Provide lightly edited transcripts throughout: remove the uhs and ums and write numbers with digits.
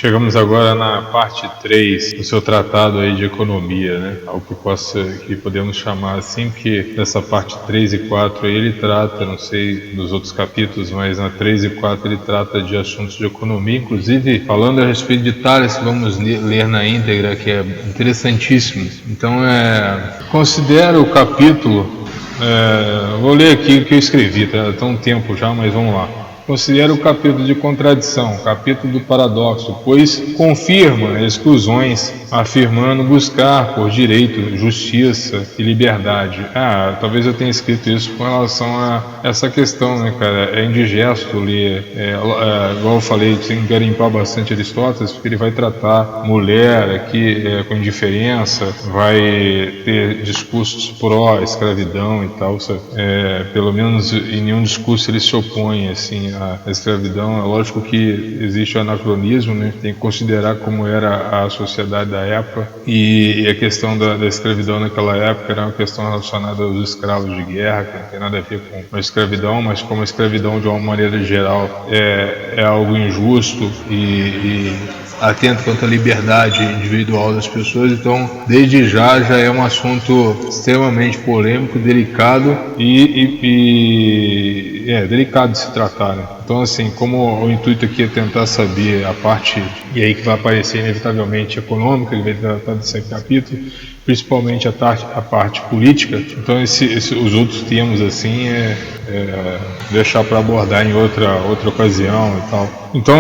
Chegamos agora na parte 3 do seu tratado aí de economia, né? Algo que podemos chamar assim, que nessa parte 3 e 4 aí ele trata, não sei dos outros capítulos, mas na 3 e 4 ele trata de assuntos de economia, inclusive falando a respeito de Tales, que vamos ler na íntegra, que é interessantíssimo. Então, considero o capítulo, vou ler aqui o que eu escrevi, tá? Tá um tempo já, mas vamos lá. Considera o capítulo de contradição, capítulo do paradoxo, pois confirma exclusões, afirmando buscar por direito, justiça e liberdade. Talvez eu tenha escrito isso com relação a essa questão, né, cara? É indigesto ler, igual eu falei, tem que garimpar bastante Aristóteles, porque ele vai tratar mulher aqui com indiferença, vai ter discursos pró-escravidão e tal, pelo menos em nenhum discurso ele se opõe, assim, a escravidão. É lógico que existe o anacronismo, né? Tem que considerar como era a sociedade da época, e a questão da escravidão naquela época era uma questão relacionada aos escravos de guerra, que não tem nada a ver com a escravidão, mas como a escravidão de uma maneira geral é algo injusto e atento quanto à liberdade individual das pessoas. Então, desde já é um assunto extremamente polêmico, delicado e delicado de se tratar, né? Então, assim, como o intuito aqui é tentar saber a parte, e aí que vai aparecer inevitavelmente econômica, que vai tratar desse capítulo, principalmente a parte política, então os outros termos, assim, deixar para abordar em outra ocasião e tal. Então,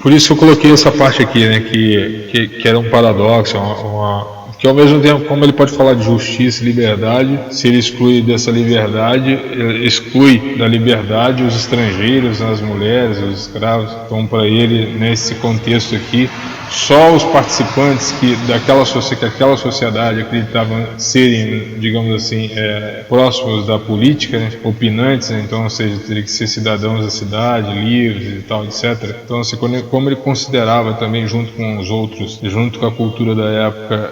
por isso que eu coloquei essa parte aqui, né, que era um paradoxo, que ao mesmo tempo, como ele pode falar de justiça e liberdade, se ele exclui dessa liberdade, ele exclui da liberdade os estrangeiros, as mulheres, os escravos. Então, para ele, nesse contexto aqui, só os participantes que aquela sociedade acreditavam serem, digamos assim, próximos da política, né, opinantes, né, então, ou seja, teria que ser cidadãos da cidade, livres e tal, etc. Então, assim, como ele considerava também, junto com os outros, junto com a cultura da época,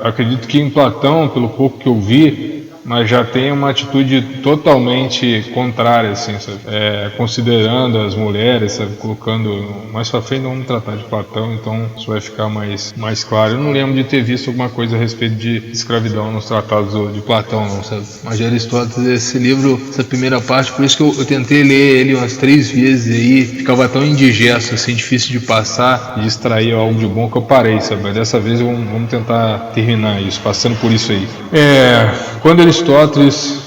acredito que em Platão, pelo pouco que eu vi, mas já tem uma atitude totalmente contrária, assim, sabe? Considerando as mulheres, sabe? Colocando mais pra frente, vamos tratar de Platão, então isso vai ficar mais claro. Eu não lembro de ter visto alguma coisa a respeito de escravidão nos tratados de Platão, não, sabe? Mas de Aristóteles, esse livro, essa primeira parte, por isso que eu tentei ler ele umas 3 vezes aí, ficava tão indigesto, assim, difícil de passar, de extrair algo de bom, que eu parei, sabe? Mas dessa vez vamos tentar terminar isso, passando por isso aí. Quando Aristóteles,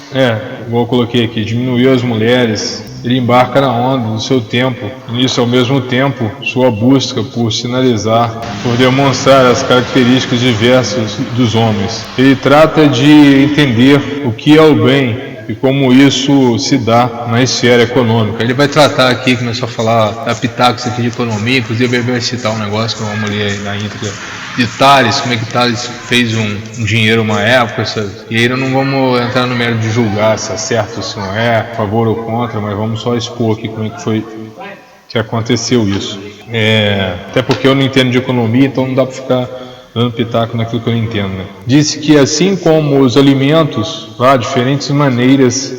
igual eu coloquei aqui, diminuiu as mulheres, ele embarca na onda do seu tempo, e nisso ao mesmo tempo sua busca por sinalizar, por demonstrar as características diversas dos homens. Ele trata de entender o que é o bem e como isso se dá na esfera econômica. Ele vai tratar aqui, começou a falar da pitacos aqui de economia, inclusive ele vai citar um negócio que vamos ler aí na íntegra de Tales, como é que Tales fez um dinheiro uma época, sabe? E aí não vamos entrar no mérito de julgar se é certo ou se não é, a favor ou contra, mas vamos só expor aqui como é que foi que aconteceu isso. Até porque eu não entendo de economia, então não dá para ficar dando pitaco naquilo que eu não entendo, né? Disse que assim como os alimentos, há diferentes maneiras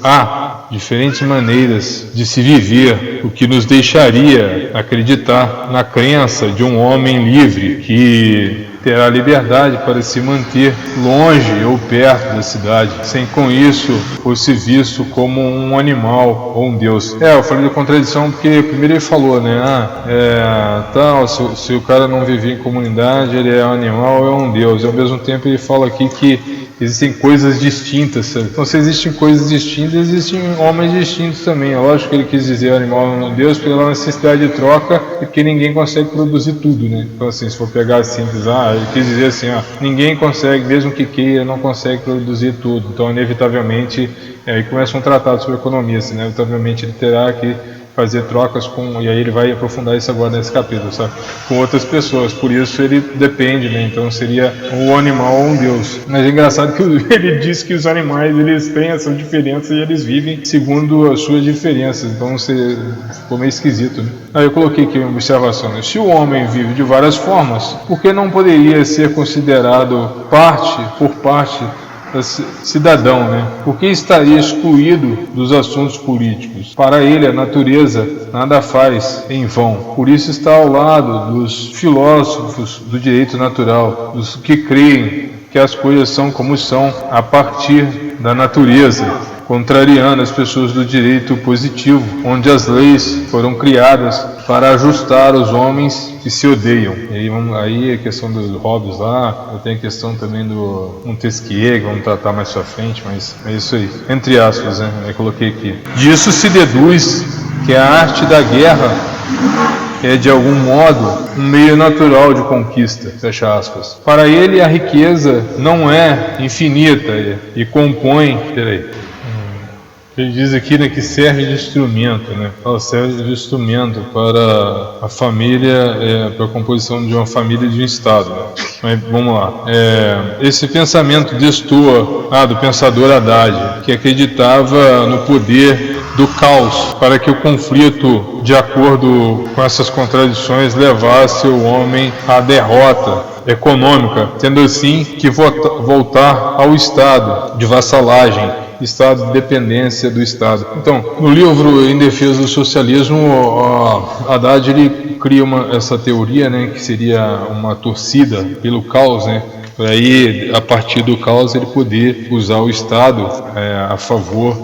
de se viver, o que nos deixaria acreditar na crença de um homem livre que terá liberdade para se manter longe ou perto da cidade, sem com isso fosse visto como um animal ou um deus. Eu falei de contradição porque primeiro ele falou, né, se o cara não vive em comunidade, ele é um animal ou é um deus. E ao mesmo tempo ele fala aqui que existem coisas distintas, sabe? Então, se existem coisas distintas, existem homens distintos também. É lógico que ele quis dizer animal não Deus, porque ela necessidade de troca e porque ninguém consegue produzir tudo, né? Então, assim, se for pegar simples, ele quis dizer assim, ninguém consegue, mesmo que queira, não consegue produzir tudo. Então, inevitavelmente, aí começa um tratado sobre economia, assim, inevitavelmente ele terá que fazer trocas e aí ele vai aprofundar isso agora nesse capítulo, sabe? Com outras pessoas, por isso ele depende, né? Então seria um animal ou um deus. Mas é engraçado que ele diz que os animais, eles têm essa diferença e eles vivem segundo as suas diferenças, então ficou meio esquisito, né? Aí eu coloquei aqui uma observação, né? Se o homem vive de várias formas, por que não poderia ser considerado parte cidadão, né? Por que estaria excluído dos assuntos políticos? Para ele, a natureza nada faz em vão. Por isso está ao lado dos filósofos do direito natural, dos que creem que as coisas são como são a partir da natureza, contrariando as pessoas do direito positivo, onde as leis foram criadas para ajustar os homens que se odeiam. E aí a questão dos Hobbes lá, eu tenho a questão também do Montesquieu, que vamos tratar mais pra frente, mas é isso aí. Entre aspas, né? Eu coloquei aqui. Disso se deduz que a arte da guerra é de algum modo um meio natural de conquista, fecha aspas. Para ele a riqueza não é infinita e compõe, ele diz aqui, né, que serve de instrumento, né? Ela serve de instrumento para a família, para a composição de uma família e de um Estado. Mas vamos lá. Esse pensamento destoa do pensador Haddad, que acreditava no poder do caos para que o conflito, de acordo com essas contradições, levasse o homem à derrota econômica, tendo assim que voltar ao estado de vassalagem, estado de dependência do Estado. Então, no livro Em Defesa do Socialismo, Haddad ele cria essa teoria, né, que seria uma torcida pelo caos, né, para aí, a partir do caos, ele poder usar o Estado a favor,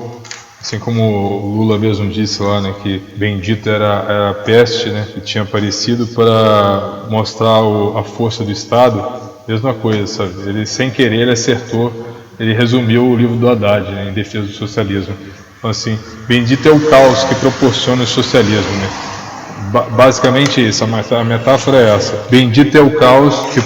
assim como o Lula mesmo disse lá, né, que bendita era a peste, né, que tinha aparecido para mostrar a força do Estado. Mesma coisa, sabe? Ele, sem querer, ele acertou. Ele resumiu o livro do Haddad, né, Em Defesa do Socialismo. Então, assim, bendito é o caos que proporciona o socialismo, né? Basicamente isso, a metáfora é essa. Bendito é o caos que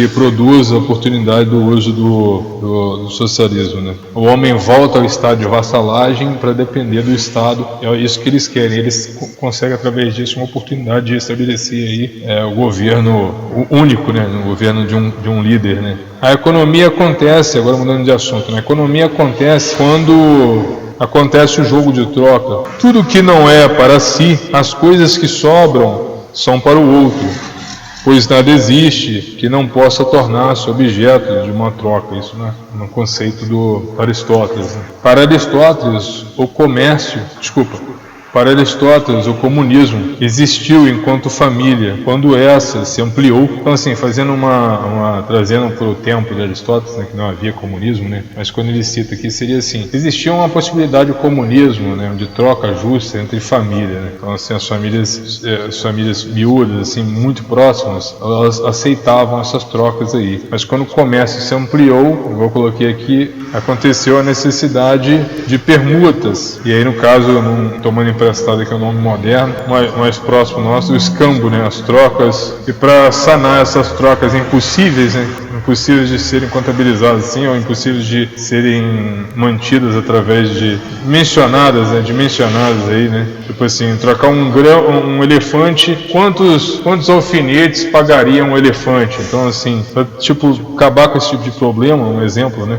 produz a oportunidade do uso do socialismo, né? O homem volta ao estado de vassalagem para depender do Estado. É isso que eles querem. Eles conseguem, através disso, uma oportunidade de estabelecer aí o governo único, né? O governo de um líder, né? A economia acontece, agora mudando de assunto, né? A economia acontece quando acontece o jogo de troca. Tudo que não é para si, as coisas que sobram são para o outro, pois nada existe que não possa tornar-se objeto de uma troca. Isso, né, no conceito do Aristóteles. Né? Para Aristóteles, o comunismo existiu enquanto família, quando essa se ampliou. Então, assim, fazendo trazendo para o tempo de Aristóteles, né, que não havia comunismo, né, mas quando ele cita aqui, seria assim: existia uma possibilidade de comunismo, né, de troca justa entre família, né? Então, assim, as famílias miúdas, assim, muito próximas, elas aceitavam essas trocas aí. Mas quando o comércio se ampliou, eu coloquei aqui, aconteceu a necessidade de permutas. E aí, no caso, tomando emprestado aqui o nome moderno, mais próximo nosso, o escambo, né, as trocas. E para sanar essas trocas impossíveis, né, impossíveis de serem contabilizadas assim, ou impossíveis de serem mantidas através de dimensionadas aí, né? Tipo assim, trocar um elefante, quantos alfinetes pagaria um elefante? Então, assim, para acabar com esse tipo de problema, um exemplo, né?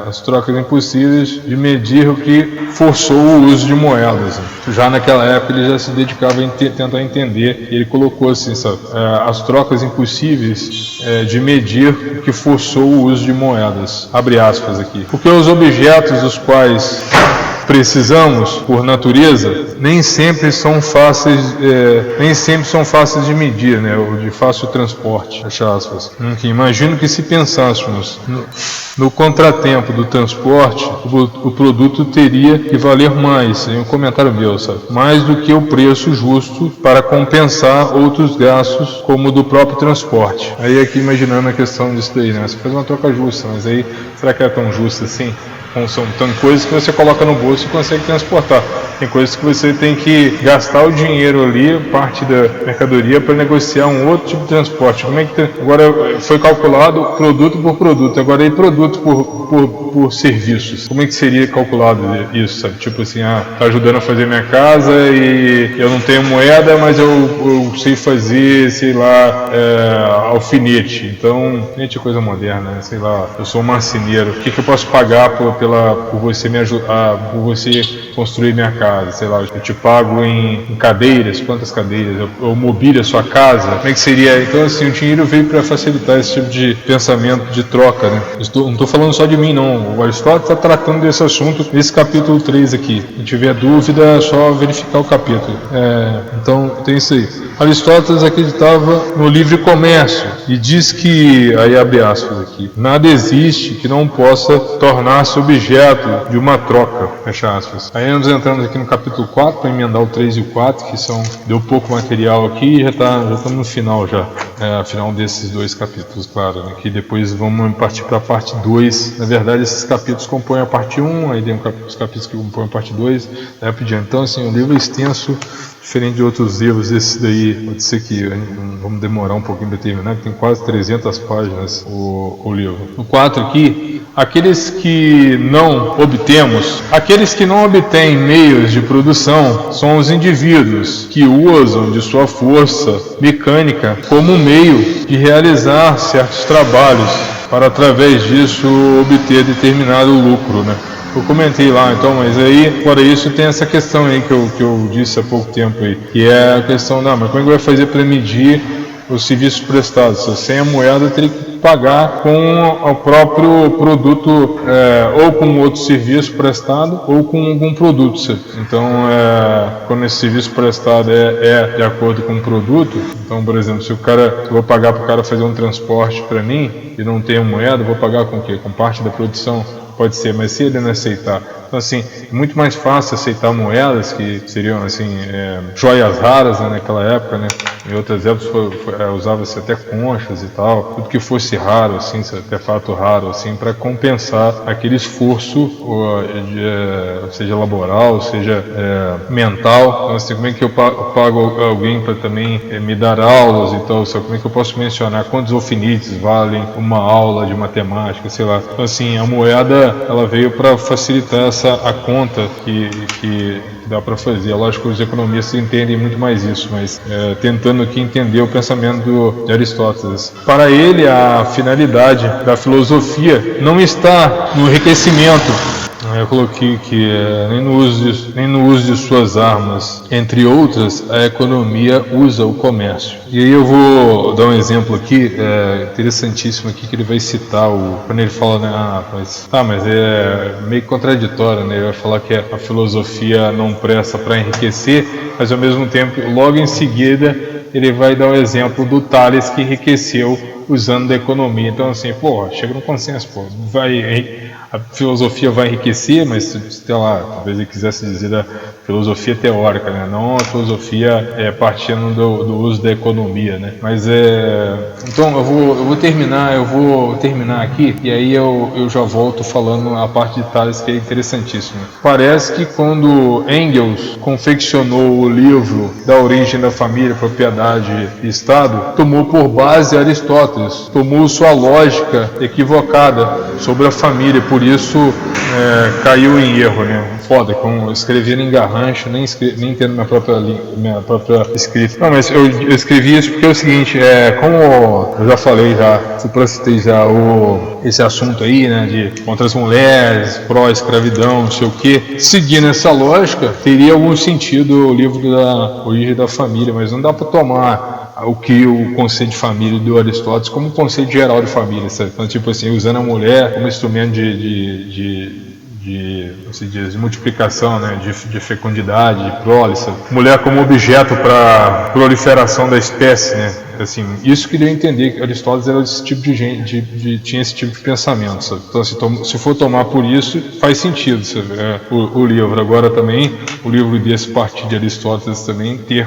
As trocas impossíveis de medir, o que forçou o uso de moedas. Já naquela época ele já se dedicava a tentar entender. Ele colocou assim, sabe, as trocas impossíveis de medir, o que forçou o uso de moedas. Abre aspas aqui. Porque os objetos dos quais precisamos, por natureza, nem sempre são fáceis de medir, né, ou de fácil transporte, fecha aspas. Imagino que se pensássemos no contratempo do transporte, o produto teria que valer mais, é um comentário meu, sabe, mais do que o preço justo para compensar outros gastos, como o do próprio transporte. Aí aqui imaginando a questão disso daí, né, você faz uma troca justa, mas aí será que é tão justa assim? São coisas que você coloca no bolso e consegue transportar. Tem coisas que você tem que gastar o dinheiro ali, parte da mercadoria, para negociar um outro tipo de transporte. Como é que agora foi calculado produto por produto, agora aí produto por serviços. Como é que seria calculado isso, sabe? Tipo assim, tá ajudando a fazer minha casa e eu não tenho moeda, mas eu sei fazer, sei lá, alfinete. Então, alfinete é coisa moderna, né? Sei lá, eu sou um marceneiro. O que eu posso pagar por você me ajudar, por você construir minha casa, sei lá, eu te pago em cadeiras, quantas cadeiras, eu mobilio a sua casa, como é que seria? Então assim, o dinheiro veio para facilitar esse tipo de pensamento de troca, né? Não estou falando só de mim não, o Aristóteles está tratando desse assunto nesse capítulo 3 aqui. Se tiver dúvida, é só verificar o capítulo. Então tem isso aí. Aristóteles acreditava no livre comércio e diz que, aí abre aspas aqui, nada existe que não possa tornar-se objeto de uma troca, fecha aspas. Aí nós entramos aqui no capítulo 4 para emendar o 3 e o 4, que deu pouco material aqui e já estamos no final já. Final desses dois capítulos, claro, né, que depois vamos partir para a parte 2. Na verdade, esses capítulos compõem a parte 1, aí tem os capítulos que compõem a parte 2, daí por diante. Então, assim, o livro é extenso, diferente de outros livros. Esse daí pode ser que vamos demorar um pouquinho para terminar, que tem quase 300 páginas o livro. No 4 aqui, aqueles que não obtêm meios de produção são os indivíduos que usam de sua força mecânica como meio de realizar certos trabalhos para através disso obter determinado lucro, né? Eu comentei lá, então, mas aí, fora isso, tem essa questão aí que eu disse há pouco tempo aí, que é a questão, como é que vai fazer para medir os serviços prestados? Sem a moeda, teria que pagar com o próprio produto, ou com outro serviço prestado, ou com algum produto. Então, quando esse serviço prestado é de acordo com o produto, então, por exemplo, se eu vou pagar para o cara fazer um transporte para mim, e não tenho moeda, vou pagar com o quê? Com parte da produção? Pode ser, mas se ele não aceitar, então assim, é muito mais fácil aceitar moedas que seriam assim, joias raras, né, naquela época, né? Em outras épocas usava-se até conchas e tal, tudo que fosse raro, assim, artefato raro, assim, para compensar aquele esforço, seja laboral, seja mental. Então, assim, como é que eu pago alguém para também me dar aulas e tal? Como é que eu posso mencionar quantos alfinetes valem uma aula de matemática, sei lá? Então, assim, a moeda ela veio para facilitar a conta que dá para fazer. Lógico que os economistas entendem muito mais isso, mas tentando aqui entender o pensamento de Aristóteles. Para ele, a finalidade da filosofia não está no enriquecimento. Eu coloquei que nem no uso de suas armas, entre outras, a economia usa o comércio. E aí eu vou dar um exemplo aqui, interessantíssimo aqui, que ele vai citar, quando ele fala, né, mas é meio contraditório, né? Ele vai falar que a filosofia não presta para enriquecer, mas ao mesmo tempo, logo em seguida, ele vai dar o exemplo do Tales que enriqueceu usando da economia. Então assim, chega no consenso, a filosofia vai enriquecer, mas sei lá, talvez ele quisesse dizer da filosofia teórica, né? Não a filosofia partindo do uso da economia, né? Mas então eu vou terminar aqui e aí eu já volto falando a parte de Tales, que é interessantíssima. Parece que quando Engels confeccionou o livro da origem da família, propriedade e Estado, tomou por base Aristóteles, tomou sua lógica equivocada sobre a família, por isso caiu em erro, né? Foda, como escrever em garrancho, nem entendo minha própria escrita. Não, mas eu escrevi isso porque é o seguinte, como eu já falei, citei esse assunto aí, né, de contra as mulheres, pró-escravidão, não sei o que, seguindo essa lógica, teria algum sentido o livro da origem da família, mas não dá para tomar o conceito de família do Aristóteles como um conceito geral de família, sabe? Então, tipo assim, usando a mulher como instrumento de multiplicação, né, de fecundidade, de prole, mulher como objeto para proliferação da espécie, né? Assim, isso que deu a entender que Aristóteles era esse tipo de gente, tinha esse tipo de pensamento, sabe? Então, se for tomar por isso, faz sentido, sabe? O livro. Agora também, o livro desse partido de Aristóteles também ter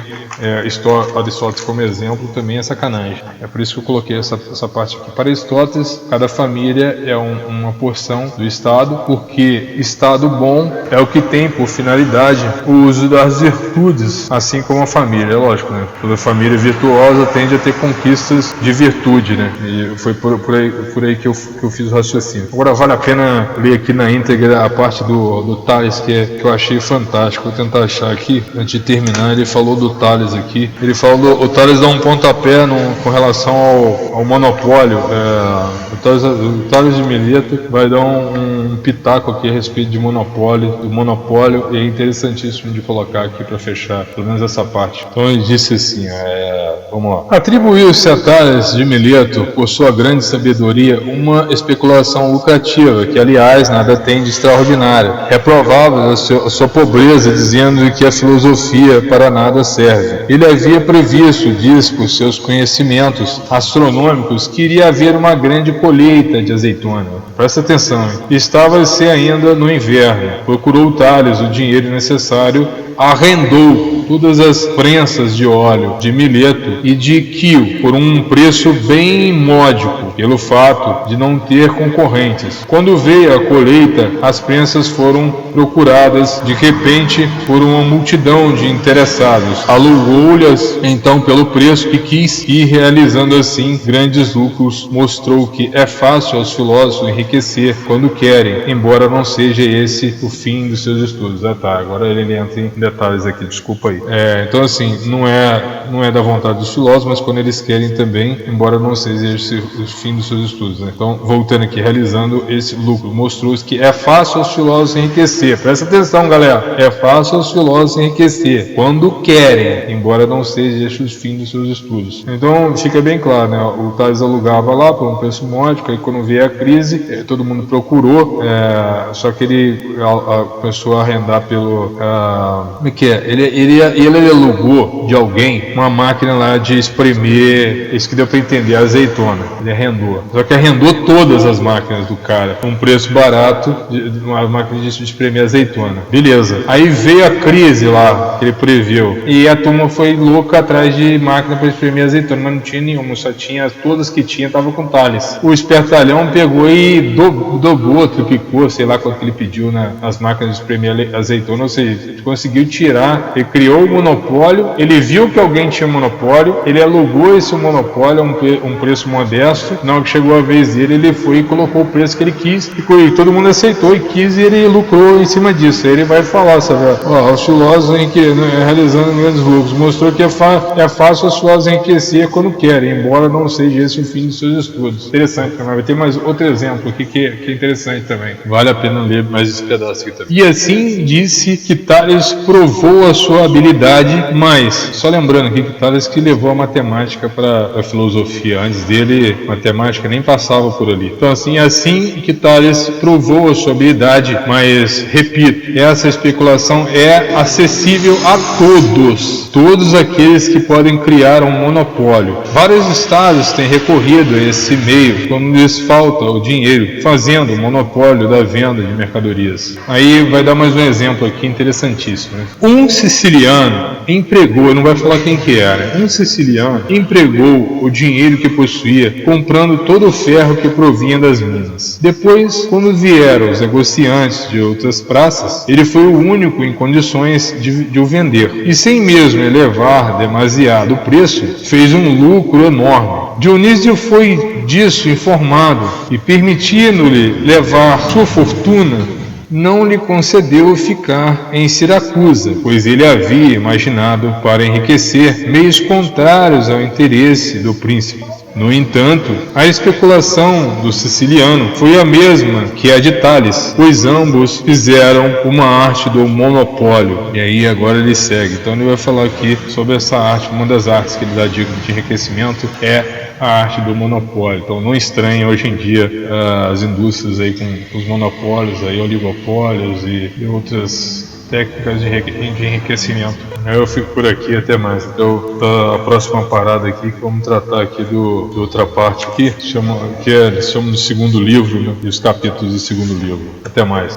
Aristóteles como exemplo também é sacanagem. É por isso que eu coloquei essa parte aqui. Para Aristóteles, cada família é uma porção do Estado, porque Estado bom é o que tem por finalidade o uso das virtudes, assim como a família. É lógico, né? Toda família virtuosa tende a ter conquistas de virtude, né? E foi por aí que eu fiz o raciocínio. Agora vale a pena ler aqui na íntegra a parte do Tales, que eu achei fantástico. Vou tentar achar aqui, antes de terminar. Ele falou do Tales aqui. Ele falou, o Tales dá um pontapé com relação ao monopólio. O Tales de Mileto vai dar um pitaco aqui a respeito do monopólio, e é interessantíssimo de colocar aqui para fechar, pelo menos essa parte. Então ele disse assim, vamos lá. Atribuiu-se a Tales de Mileto, por sua grande sabedoria, uma especulação lucrativa, que aliás nada tem de extraordinário. É provável a sua pobreza, dizendo que a filosofia para nada serve. Ele havia previsto, diz por seus conhecimentos astronômicos, que iria haver uma grande colheita de azeitona. Presta atenção, hein? Estava-se ainda no inverno. Procurou Tales o dinheiro necessário, arrendou todas as prensas de óleo de Mileto e de Quio por um preço bem módico, pelo fato de não ter concorrentes. Quando veio a colheita, as prensas foram procuradas de repente por uma multidão de interessados. Alugou-lhes então pelo preço que quis e, realizando assim grandes lucros, mostrou que é fácil aos filósofos enriquecer quando querem, embora não seja esse o fim dos seus estudos. Agora ele entra em detalhes aqui, desculpa aí. Então assim, não é da vontade dos filósofos, mas quando eles querem também, embora não seja esse o fim dos seus estudos, né? Então, voltando aqui, realizando esse lucro, mostrou que é fácil aos filósofos enriquecer. Presta atenção, galera. É fácil aos filósofos enriquecer quando querem, embora não seja esse o fim dos seus estudos. Então, fica bem claro, né? O Tales alugava lá por um preço módico, aí quando veio a crise, todo mundo procurou, só que ele começou a arrendar pelo... como é que é? Ele alugou de alguém uma máquina lá de espremer, isso que deu para entender, a azeitona. Ele arrendou. Só que arrendou todas as máquinas do cara, com um preço barato, uma máquina de espremer azeitona. Beleza. Aí veio a crise lá, que ele previu, e a turma foi louca atrás de máquina para espremer azeitona, mas não tinha nenhuma, só tinha, todas que tinha estavam com Tales. O espertalhão pegou e dobrou, triplicou, sei lá quanto que ele pediu nas máquinas de espremer azeitona, ou seja, conseguiu tirar, ele criou o monopólio, ele viu que alguém tinha monopólio, ele alugou esse monopólio a um preço modesto. Na hora que chegou a vez dele, ele foi e colocou o preço que ele quis, e todo mundo aceitou e quis, e ele lucrou em cima disso. Aí ele vai falar, sabe, os filósofos realizando grandes lucros, mostrou que é fácil os filósofos enriquecer quando querem, embora não seja esse o fim dos seus estudos. Interessante, mas vai ter mais outro exemplo aqui que é interessante também, vale a pena ler mais esse pedaço aqui também. E assim disse que Tales provou a sua habilidade, mas só lembrando aqui que Tales que levou a matemática para a filosofia. Antes dele, matemática nem passava por ali. Então assim que Tales provou a sua habilidade, mas repito, essa especulação é acessível a todos aqueles que podem criar um monopólio. Vários estados têm recorrido a esse meio quando lhes falta o dinheiro, fazendo o monopólio da venda de mercadorias. Aí vai dar mais um exemplo aqui interessantíssimo, né? Um siciliano empregou, não vai falar quem que era, um siciliano empregou o dinheiro que possuía comprando todo o ferro que provinha das minas. Depois, quando vieram os negociantes de outras praças, ele foi o único em condições de o vender. E sem mesmo elevar demasiado o preço, fez um lucro enorme. Dionísio foi disso informado e, permitindo-lhe levar sua fortuna, não lhe concedeu ficar em Siracusa, pois ele havia imaginado para enriquecer meios contrários ao interesse do príncipe. No entanto, a especulação do siciliano foi a mesma que a de Tales, pois ambos fizeram uma arte do monopólio. E aí agora ele segue. Então ele vai falar aqui sobre essa arte, uma das artes que ele dá de enriquecimento é a arte do monopólio. Então não estranhe hoje em dia as indústrias aí com os monopólios, aí, oligopólios e outras técnicas de enriquecimento. Eu fico por aqui, até mais. Então a próxima parada aqui que vamos tratar aqui de outra parte aqui, que é do segundo livro, né, e os capítulos do segundo livro. Até mais.